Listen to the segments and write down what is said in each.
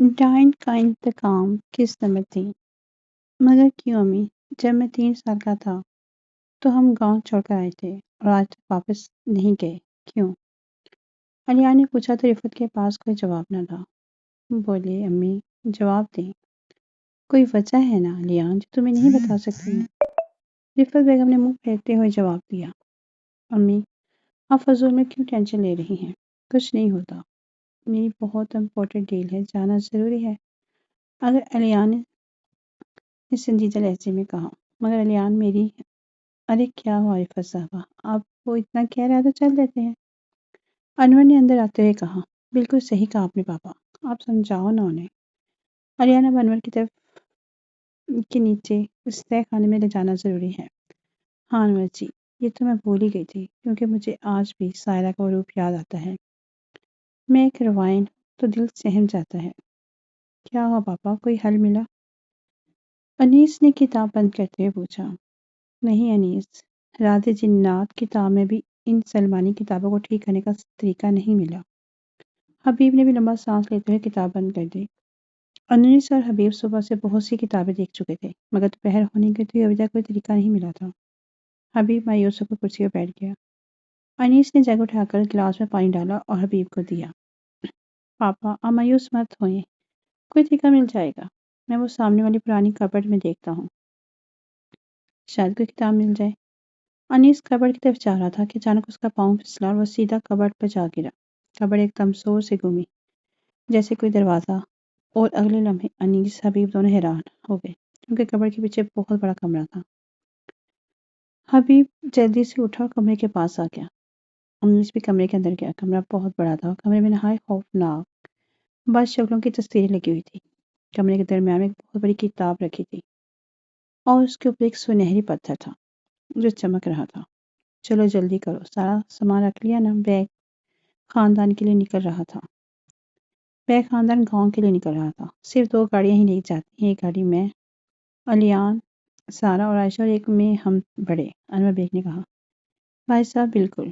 ڈائن کا انتقام قسط نمبر 3۔ مگر کیوں امی؟ جب میں 3 سال کا تھا تو ہم گاؤں چھوڑ کر آئے تھے اور آج تک واپس نہیں گئے، کیوں؟ علیہ نے پوچھا تو رفت کے پاس کوئی جواب نہ تھا۔ بولے امی جواب دیں، کوئی وجہ ہے نا علیہ جو تمہیں نہیں بتا سکتی میں؟ رفت بیگم نے منہ پھیرتے ہوئے جواب دیا، امی آپ فضول میں کیوں ٹینشن لے رہی ہیں؟ کچھ نہیں ہوتا، میری بہت امپورٹنٹ ڈیل ہے، جانا ضروری ہے۔ اگر علیان نے سنجیدہ لہجے میں کہا۔ مگر علیان میری، ارے کیا ہوا رفت صاحبہ، آپ وہ اتنا کہہ رہا تو چل دیتے ہیں۔ انور نے اندر آتے ہوئے کہا، بالکل صحیح کہا آپ نے پاپا، آپ سمجھاؤ نا انہیں۔ علیان اب انور کی طرف کے نیچے اس تہہ خانے میں لے جانا ضروری ہے۔ ہاں انور جی، یہ تو میں بھول ہی گئی تھی، کیونکہ مجھے آج بھی سائرہ کا وہ روپ یاد آتا ہے۔ میں ایک روائن تو دل سہم جاتا ہے۔ کیا ہوا پاپا، کوئی حل ملا؟ انیس نے کتاب بند کرتے ہوئے پوچھا۔ نہیں انیس، راد جنات کتاب میں بھی ان سلمانی کتابوں کو ٹھیک کرنے کا طریقہ نہیں ملا۔ حبیب نے بھی لمبا سانس لیتے ہوئے کتاب بند کر دی۔ انیس اور حبیب صبح سے بہت سی کتابیں دیکھ چکے تھے، مگر دوپہر ہونے کے تو ابھی تک کوئی طریقہ نہیں ملا تھا۔ حبیب مایوس ہو کر کرسی پر بیٹھ گیا۔ انیس نے جگ اٹھا کر گلاس میں پانی ڈالا اور حبیب کو دیا۔ پاپا آپ مایوس مت ہوئیں، کوئی طریقہ مل جائے گا، میں وہ سامنے والی پرانی کبرڈ میں دیکھتا ہوں، شاید کوئی کتاب مل جائے۔ انیس کبرڈ کی طرف جا رہا تھا کہ اچانک اس کا پاؤں پھسلا اور وہ سیدھا کبرڈ پر جا گرا۔ کبرڈ ایک دم زور سے گھومی جیسے کوئی دروازہ، اور اگلے لمحے انیس حبیب دونوں حیران ہو گئے، کیونکہ کبرڈ کے پیچھے بہت بڑا کمرہ تھا۔ حبیب جلدی سے اٹھا اور کمرے کے پاس آ گیا۔ انیس بھی کمرے کے اندر گیا۔ کمرہ بہت بڑا تھا اور کمرے میں نہایت خوفناک بد شکلوں کی تصویریں لگی ہوئی تھی۔ کمرے کے درمیان میں ایک بہت بڑی کتاب رکھی تھی اور اس کے اوپر ایک سنہری پتھر تھا جو چمک رہا تھا۔ چلو جلدی کرو، سارا سامان رکھ لیا نا؟ بیگ خاندان کے لیے نکل رہا تھا۔ بیگ خاندان گاؤں کے لیے نکل رہا تھا۔ صرف 2 گاڑیاں ہی لے جاتی ہیں، ایک گاڑی میں، علیان، سارا اور عائشہ، اور ایک میں ہم بڑے، انور بیگ نے کہا۔ بھائی صاحب بالکل،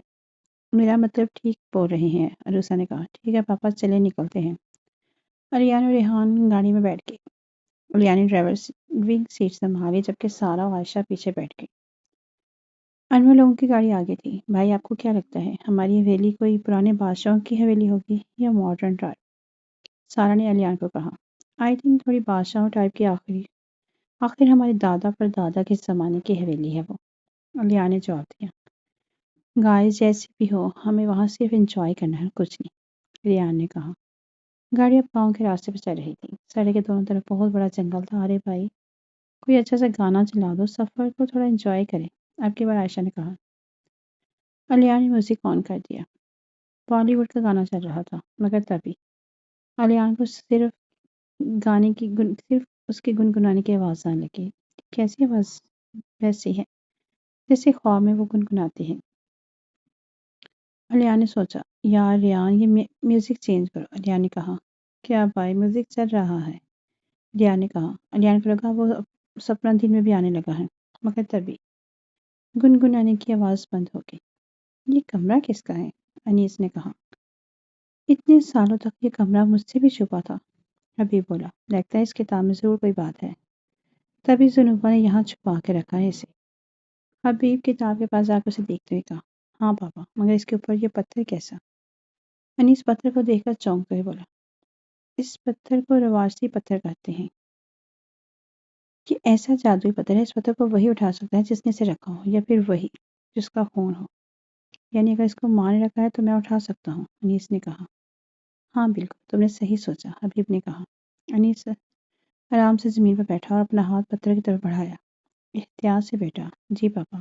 میرا مطلب ٹھیک بول رہے ہیں، عروسہ نے کہا۔ ٹھیک ہے پاپا، چلے نکلتے ہیں۔ علیان اور ریحان گاڑی میں بیٹھ گئے۔ علیان نے ڈرائیونگ سیٹ سنبھالی جبکہ سارا اور عائشہ پیچھے بیٹھ گئی۔ انور لوگوں کی گاڑی آگے تھی۔ بھائی آپ کو کیا لگتا ہے ہماری حویلی کوئی پرانے بادشاہوں کی حویلی ہوگی یا ماڈرن ٹائپ؟ سارا نے علیان کو کہا۔ آئی تھنک تھوڑی بادشاہوں ٹائپ کی، آخر ہمارے دادا پر دادا کے زمانے کی حویلی ہے وہ، علیان نے جواب دیا۔ گائز جیسی بھی ہو، ہمیں وہاں صرف انجوائے کرنا ہے، کچھ نہیں، ریان نے کہا۔ گاڑی اب گاؤں کے راستے پر چل رہی تھی۔ سڑک کے دونوں طرف بہت بڑا جنگل تھا۔ ارے بھائی کوئی اچھا سا گانا چلا دو، سفر کو تھوڑا انجوائے کریں، اب کی بار عائشہ نے کہا۔ علیان نے میوزک آن کر دیا۔ بالی ووڈ کا گانا چل رہا تھا، مگر تبھی علیان کو صرف اس کے گنگنانے کی آواز آنے لگی۔ کیسی آواز؟ ویسی ہے جیسے خواب میں وہ گنگناتے ہیں۔ علیان نے سوچا، یار ریان یہ میوزک چینج کرو۔ علیان نے کہا۔ کیا بھائی میوزک چل رہا ہے؟ ریان نے کہا۔ علیان کو لگا وہ سپنا دل میں بھی آنے لگا ہے، مگر تبھی گنگنانے کی آواز بند ہو گئی۔ یہ کمرہ کس کا ہے؟ انیس نے کہا۔ اتنے سالوں تک یہ کمرہ مجھ سے بھی چھپا تھا، حبیب بولا۔ لگتا ہے اس کتاب میں ضرور کوئی بات ہے، تبھی زنوبا نے یہاں چھپا کے رکھا ہے اسے۔ حبیب کتاب کے پاس جا کر اسے دیکھتے ہوئے کہا۔ ہاں پاپا، مگر اس کے اوپر یہ پتھر کیسا؟ انیس پتھر کو دیکھ کر چونک گئے، بولا۔ اس پتھر کو رواجتی پتھر کہتے ہیں۔ یہ ایسا جادوئی پتھر ہے، اس پتھر کو وہی اٹھا سکتا ہے جس نے اسے رکھا ہو، یا پھر وہی جس کا خون ہو۔ یعنی اگر اس کو ماں نے رکھا ہے تو میں اٹھا سکتا ہوں، انیس نے کہا۔ ہاں بالکل، تم نے صحیح سوچا، حبیب نے کہا۔ انیس آرام سے زمین پر بیٹھا اور اپنا ہاتھ پتھر کی طرف بڑھایا۔ احتیاط سے بیٹا۔ جی پاپا۔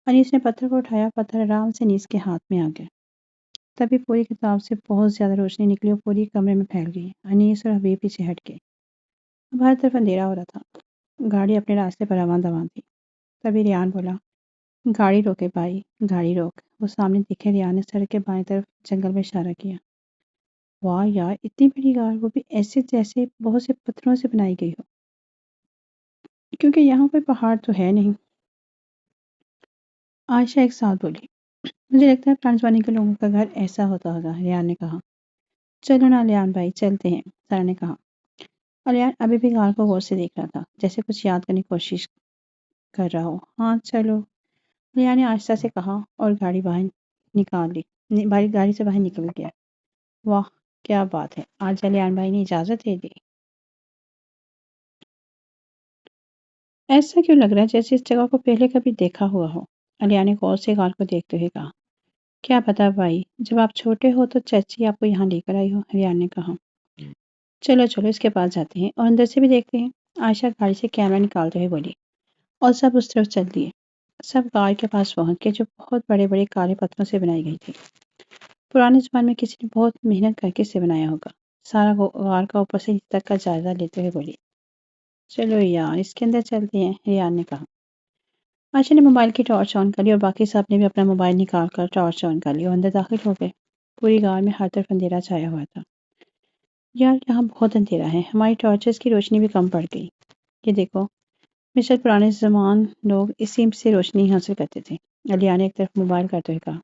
انیس نے پتھر کو اٹھایا، پتھر آرام سے انیس کے ہاتھ میں آ گیا۔ تبھی پوری کتاب سے بہت زیادہ روشنی نکلی اور پوری کمرے میں پھیل گئی۔ انیس اور حبیب پیچھے ہٹ گئے۔ اب ہر طرف اندھیرا ہو رہا تھا، گاڑی اپنے راستے پر رواں دواں تھی۔ تبھی ریان بولا۔ گاڑی روکے بھائی، گاڑی روک۔ وہ سامنے دکھے ریان نے سڑک کے بائیں طرف جنگل میں اشارہ کیا۔ واہ یار، اتنی بڑی گاڑی، وہ بھی ایسے جیسے بہت سے پتھروں سے بنائی گئی ہو، کیونکہ یہاں کوئی پہاڑ تو ہے نہیں، عائشہ ایک ساتھ بولی۔ مجھے لگتا ہے پرانے زمانے کے لوگوں کا گھر ایسا ہوتا ہوگا، ریان نے کہا۔ چلو نا ریان بھائی، چلتے ہیں، سارا نے کہا۔ الیان ابھی بھی غار کو غور سے دیکھ رہا تھا، جیسے کچھ یاد کرنے کی کوشش کر رہا ہو۔ ہاں چلو، الیان نے آہستہ سے کہا اور گاڑی سے باہر نکل گیا۔ واہ کیا بات ہے، آج الیان بھائی نے اجازت دے دی۔ ایسا کیوں لگ رہا ہے جیسے اس جگہ کو پہلے کبھی دیکھا ہوا ہو؟ الیان نے غور سے غار کو دیکھتے ہوئے کہا۔ کیا پتا بھائی، جب آپ چھوٹے ہو تو چچی آپ کو یہاں لے کر آئی ہو، الیان نے کہا۔ چلو چلو اس کے پاس جاتے ہیں اور اندر سے بھی دیکھتے ہیں، عائشہ گاڑی سے کیمرہ نکالتے ہوئے بولی، اور سب اس طرف چل دیے۔ سب غار کے پاس پہنچ گئے جو بہت بڑے بڑے کالے پتھروں سے بنائی گئی تھی۔ پرانے زمانے میں کسی نے بہت محنت کر کے اسے بنایا ہوگا۔ سارا غار کا اوپر سے نیچے تک کا جائزہ لیتے ہوئے بولی۔ چلو یار اس کے اندر چلتے ہیں، الیان نے کہا۔ عائشہ نے موبائل کی ٹارچ آن کر لی اور باقی سب نے بھی اپنا موبائل نکال کر ٹارچ آن کر لی اور اندر داخل ہو گئے۔ پوری غار میں ہر طرف اندھیرا چھایا ہوا تھا۔ یار یہاں بہت اندھیرا ہے، ہماری ٹارچز کی روشنی بھی کم پڑ گئی۔ یہ دیکھو، مثل پرانے زمان لوگ اسی سے روشنی حاصل کرتے تھے، الیان نے ایک طرف موبائل کرتے ہوئے کہا۔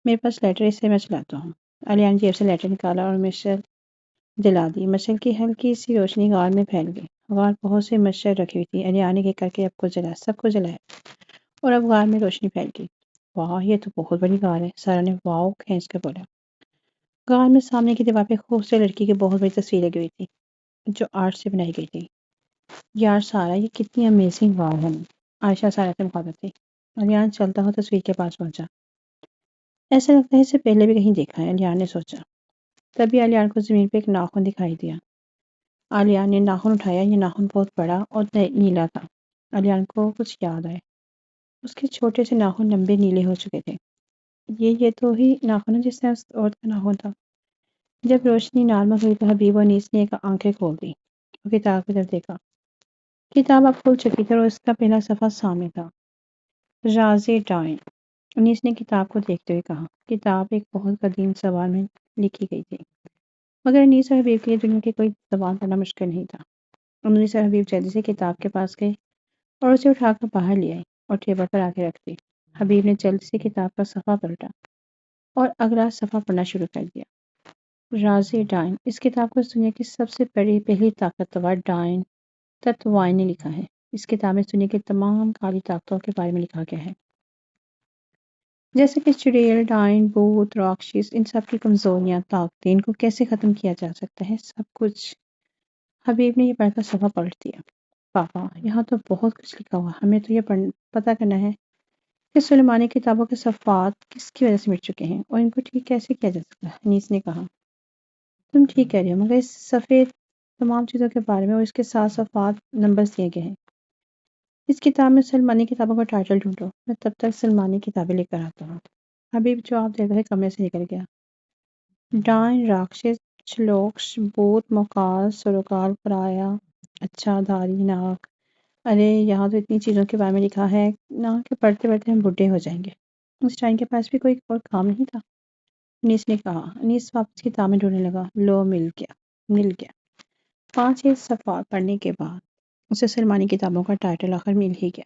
میرے پاس لیٹر، اس سے میں چلاتا ہوں۔ الیان نے جیب سے لیٹر نکالا اور مشعل جلا دی۔ مشعل کی ہلکی سی روشنی غار میں پھیل گئی۔ غار بہت سے مشعل رکھی ہوئی تھی، الیان نے ایک کر کے سب کو جلایا اور اب غار میں روشنی پھیل گئی۔ واہ یہ تو بہت بڑی غار ہے، سارا نے واؤ کھینچ کر بولا۔ غار میں سامنے کی دیوار پہ خوبصورت لڑکی کی بہت بڑی تصویر لگی ہوئی تھی جو آرٹ سے بنائی گئی تھی۔ یار سارا یہ کتنی امیزنگ غار ہے، عائشہ سارا سے مخاطب تھی۔ الیان چلتا ہوا تصویر کے پاس پہنچا۔ ایسا لگتا ہے اسے پہلے بھی کہیں دیکھا ہے، الیان نے سوچا۔ تبھی الیان کو زمین پہ ایک ناخن دکھائی دیا۔ الیان نے ناخن اٹھایا، یہ ناخن بہت بڑا اور نیلا تھا۔ الیان کو کچھ یاد آئے، اس کے چھوٹے سے ناخن لمبے نیلے ہو چکے تھے۔ یہ تو ہی ناخن ہے جس طرح اس عورت کا ناخن تھا۔ جب روشنی نارمل ہوئی تو حبیب اور انیس نے ایک آنکھیں کھول دی اور کتاب کی طرف دیکھا۔ کتاب اب کھل چکی تھی اور اس کا پہلا صفحہ سامنے تھا۔ راز ڈائن، انیس نے کتاب کو دیکھتے ہوئے کہا۔ کتاب ایک بہت قدیم زبان میں لکھی گئی تھی، مگر انیس اور حبیب کے لیے دنیا کی کوئی زبان پڑھنا مشکل نہیں تھا۔ انیس اور حبیب جلدی سے کتاب کے پاس گئے اور اسے اٹھا کر باہر لے آئے اور ٹیبل پر آ کے رکھ دی۔ حبیب نے جلدی سے کتاب کا صفحہ پلٹا اور اگلا صفحہ پڑھنا شروع کر دیا۔ راز ڈائن، اس کتاب کو دنیا کی سب سے پہلی طاقتور ڈائن تتوائن نے لکھا ہے۔ اس کتاب میں دنیا کی تمام کالی طاقتوں کے بارے میں لکھا گیا ہے، جیسے کہ چڑیل، ڈائن، بھوت، راکشس، ان سب کی کمزوریاں، طاقتیں، ان کو کیسے ختم کیا جا سکتا ہے، سب کچھ۔ حبیب نے یہ پڑھ کر صفحہ پلٹ دیا۔ پاپا یہاں تو بہت کچھ لکھا ہوا، ہمیں تو یہ پتہ کرنا ہے کہ سلیمانی کتابوں کے صفحات کس کی وجہ سے مٹ چکے ہیں اور ان کو ٹھیک کیسے کیا جا سکتا ہے، انیس نے کہا۔ تم ٹھیک کہہ رہے ہو، مگر اس صفحے تمام چیزوں کے بارے میں اور اس کے ساتھ صفحات نمبرز دیے گئے ہیں۔ اس کتاب میں سلیمانی کتابوں کا ٹائٹل ڈھونڈو، میں تب تک سلیمانی کتابیں لے کر آتا ہوں۔ حبیب جواب دیتے ہوئے کمرے سے نکل گیا۔ ڈائن، راکشس، چلوکش، بھوت، موکال، سروکال، پرایا، اچھا، دھاری، ناگ، ارے یہاں تو اتنی چیزوں کے بارے میں لکھا ہے نا کہ پڑھتے پڑھتے ہم بڈھے ہو جائیں گے۔ اس ڈائن کے پاس بھی کوئی اور کام نہیں تھا، انیس نے کہا۔ انیس واپس کتابیں ڈھونڈنے لگا۔ لو مل گیا۔ 5 صفحات پڑھنے کے بعد اسے سلیمانی کتابوں کا ٹائٹل آخر مل ہی گیا۔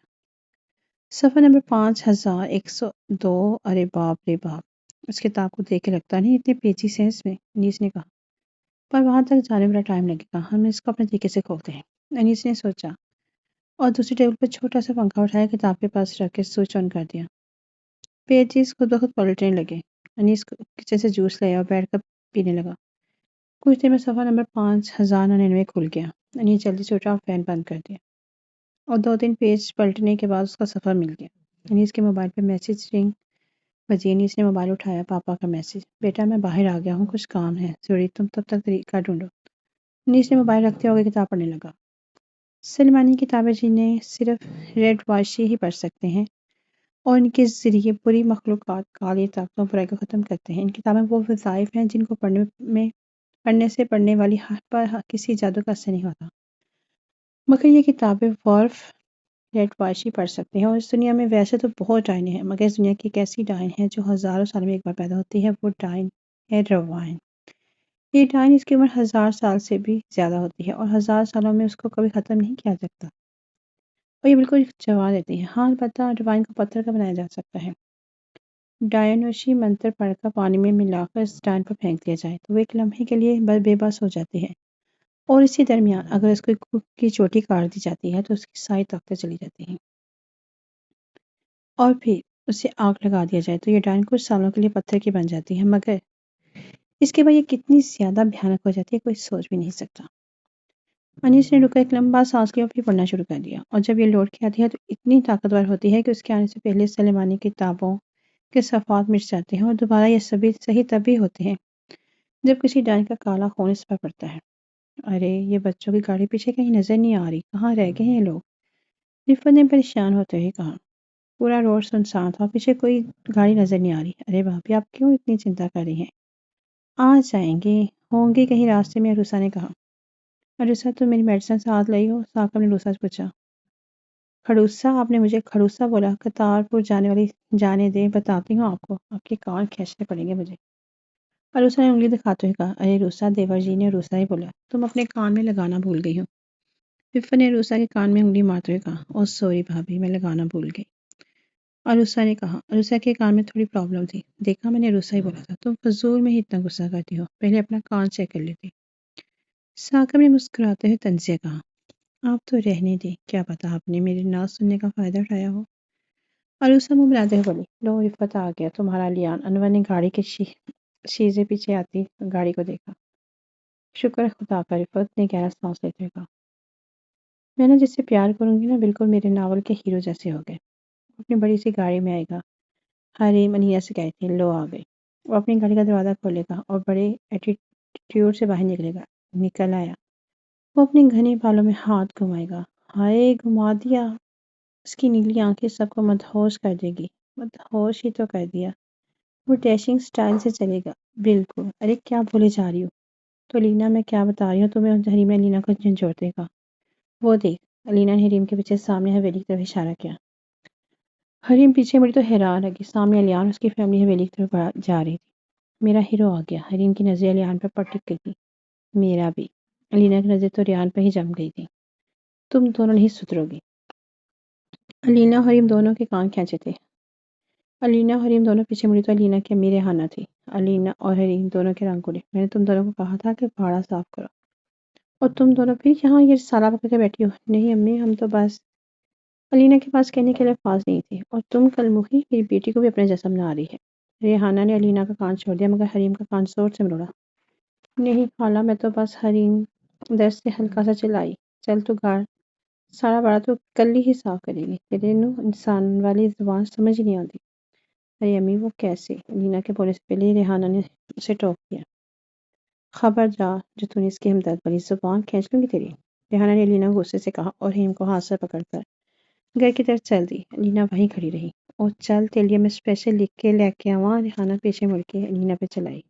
صفحہ نمبر 5102۔ ارے باپ رے باپ، اس کتاب کو دیکھ کے لگتا نہیں اتنے پیجز ہیں اس میں، انیس نے کہا۔ پر وہاں تک جانے میں بڑا ٹائم لگے گا، ہم اس کو اپنے طریقے سے کھولتے ہیں، انیس نے سوچا اور دوسری ٹیبل پر چھوٹا سا پنکھا اٹھایا، کتاب کے پاس رکھ کے سوئچ آن کر دیا۔ پیجز خود بخود پلٹنے لگے۔ انیس کچن سے جوس لیا اور بیٹھ کر پینے لگا۔ کچھ دیر میں صفحہ نمبر 5099 کھل گیا۔ انیس جلدی سے اٹھا اور فین بند کر دیا اور 2-3 پیج پلٹنے کے بعد اس کا صفحہ مل گیا۔ انیس کے موبائل پہ میسج رنگ بجی۔ انیس نے موبائل اٹھایا، پاپا کا میسج۔ بیٹا میں باہر آ گیا ہوں، کچھ کام ہے ضروری، تم تب تک طریقہ ڈھونڈو۔ انیس نے موبائل رکھتے ہوئے کتاب پڑھنے لگا۔ سلیمانی کتابیں جنہیں صرف ریڈ واشی ہی پڑھ سکتے ہیں اور ان کے ذریعے بری مخلوقات، کالی طاقتوں برائی کو ختم کرتے ہیں۔ ان کتابیں وہ وظائف ہیں جن کو پڑھنے سے پڑھنے والی پر کسی جادو کا اثر نہیں ہوتا، مگر یہ کتابیں ورف ریڈ واشی پڑھ سکتے ہیں۔ اور اس دنیا میں ویسے تو بہت ڈائنیں ہیں، مگر اس دنیا کی ایک ایسی ڈائن ہے جو ہزاروں سال میں ایک بار پیدا ہوتی ہے، وہ ڈائن ہے روائن۔ یہ ڈائن، اس کی عمر 1000 سال سے بھی زیادہ ہوتی ہے اور 1000 سالوں میں اس کو کبھی ختم نہیں کیا جاتا، اور یہ بالکل جواب دیتی ہے۔ ہاں البتہ ڈائن کو پتھر کا بنایا جا سکتا ہے۔ ڈائنوشی منتر پڑھ کر پانی میں ملا کر اس ڈائن پر پھینک دیا جائے تو وہ ایک لمحے کے لیے بے بس ہو جاتی ہے۔ اور اسی درمیان اگر اس کی چوٹی کاٹ دی جاتی ہے تو اس کی ساری طاقتیں چلی جاتی ہیں، اور پھر اسے آگ لگا دیا جائے تو یہ ڈائن کچھ سالوں کے لیے پتھر کی بن جاتی ہے، مگر اس کے بعد یہ کتنی زیادہ بھیانک ہو جاتی ہے کوئی سوچ بھی نہیں سکتا۔ انیس نے رکا، ایک لمبا سانس لیا اور پھر پڑھنا شروع کر دیا، اور جب یہ لوٹ کے آتی ہے تو اتنی طاقتور ہوتی ہے کہ اس کے آنے سے پہلے سلیمانی کتابوں کے صفحات مٹ جاتے ہیں، اور دوبارہ یہ سبھی صحیح تب بھی ہوتے ہیں جب کسی ڈائن کا کالا خون اس پر پڑتا ہے۔ ارے یہ بچوں کی گاڑی پیچھے کہیں نظر نہیں آ رہی، کہاں رہ گئے ہیں لوگ؟ رفت نے پریشان ہوتے ہوئے کہا۔ پورا روڈ سنسان تھا، پیچھے کوئی گاڑی نظر نہیں آ رہی۔ ارے بھابھی آپ کیوں اتنی چنتا کر رہی ہیں؟ آ جائیں گے، ہوں گے کہیں راستے میں، عروسہ نے کہا۔ عروسہ تم میری میڈیسن ساتھ لائی ہو؟ ثاقب نے عروسہ سے پوچھا۔ کھڑوسا؟ آپ نے مجھے کھڑوسا بولا؟ کرتارپور جانے والی، جانے دیں، بتاتی ہوں آپ کو، آپ کے کان کھینچنے پڑیں گے مجھے۔ عروسہ نے انگلی دکھاتے ہوئے کہا۔ ارے عروسہ، دیور جی نے عروسہ ہی بولا، تم اپنے کان میں لگانا بھول گئی ہو۔ رفت نے عروسہ کے کان میں انگلی مارتے ہوئے کہا۔ او سوری بھابھی، میں لگانا بھول گئی۔ عروسہ نے کہا۔ عروسہ کے کان میں تھوڑی پرابلم تھی، دیکھا میں نے عروسہ ہی بولا تھا، تم فضول میں ہی اتنا غصہ کرتی ہو، پہلے اپنا کان چیک کر لیتی۔ ثاقب نے مسکراتے ہوئے طنز سے کہا۔ آپ تو رہنے دیں، کیا پتا آپ نے میری نہ سننے کا فائدہ اٹھایا ہو۔ عروسہ منہ بناتے ہوئے بولی۔ لو رفت آ گیا تمہارا لیان۔ انور نے گاڑی کے شیزے پیچھے آتی گاڑی کو دیکھا۔ شکر ہے خدا کا، رفت نے گہرا سانس لیتے ہوئے کہا۔ میں نا جس سے پیار کروں گی نا، بالکل میرے ناول کے ہیرو جیسے ہو گئے۔ اپنی بڑی سی گاڑی میں آئے گا، حریم انیہ سے کہے تھے، لو آ گئے۔ وہ اپنی گاڑی کا دروازہ کھولے گا اور بڑے ایٹیٹیوڈ سے باہر نکلے گا۔ نکل آیا۔ وہ اپنے گھنے بالوں میں ہاتھ گھمائے گا۔ ہائے گھما دیا! اس کی نیلی آنکھیں سب کو مدہوش کر دے گی۔ مدہوش ہی تو کر دیا۔ وہ ڈیشنگ سٹائل سے چلے گا۔ بالکل۔ ارے کیا بولے جا رہی ہو؟ تو لینا میں کیا بتا رہی ہوں تمہیں؟ حریم نے لینا کو جھنجھوڑتے گا۔ وہ دیکھ! علینا نے حریم کے پیچھے سامنے حویلی کی طرف اشارہ کیا۔ حریم پیچھے مڑی تو حیران رہ گئی، سامنے الیان اور اس کی فیملی حویلی کی طرف جا رہی تھی۔ میرا ہیرو آ گیا۔ حریم کی نظر الیان پر پٹک گئی تھی۔ میرا بھی۔ علینا کی نظر تو ریان پہ ہی جم گئی تھی۔ تم دونوں نہیں سدھرو گی۔ علینا اور حریم دونوں کے کان کھینچے تھے۔ علینا اور حریم دونوں پیچھے مڑی تو علینا کی امی ریحانہ تھی۔ علینا اور حریم دونوں کے رنگ اڑے۔ میں نے تم دونوں کو کہا تھا کہ باڑہ صاف کرو، اور تم دونوں پھر یہاں یہ سالہ پکڑ کے بیٹھی ہو۔ نہیں امی، ہم تو بس… علینا کے پاس کہنے کے لیے الفاظ نہیں تھے۔ اور تم کل مخی میری بیٹی کو بھی اپنے جیسا بنا رہی ہے۔ ریحانہ نے علینا کا کان چھوڑ دیا، مگر حریم کا کان زور سے مروڑا۔ نہیں خالہ، میں تو بس… حریم درد سے ہلکا سا چلائی۔ چل تو گھر، سارا باڑہ تو کل ہی صاف کرے گی، تیرے نو انسان والی زبان سمجھ ہی نہیں آتی۔ ارے امی وہ کیسے؟ علینا کے بولنے سے پہلے ہی ریحانہ نے اسے ٹوک دیا۔ خبردار، جو تو نے اس کی ہمدرد والی زبان کھینچ لوں گی تیری۔ ریحانہ نے علینا کو غصے سے کہا اور حریم کو ہاتھ سے پکڑ کر گھر کی طرف چل دی۔ علینا وہیں کھڑی رہی۔ او چل، تیرے لیے میں اسپیشل لکھ کے لے کے آواں۔ ریحانہ پیچھے مڑ کے علینا پہ چلائی۔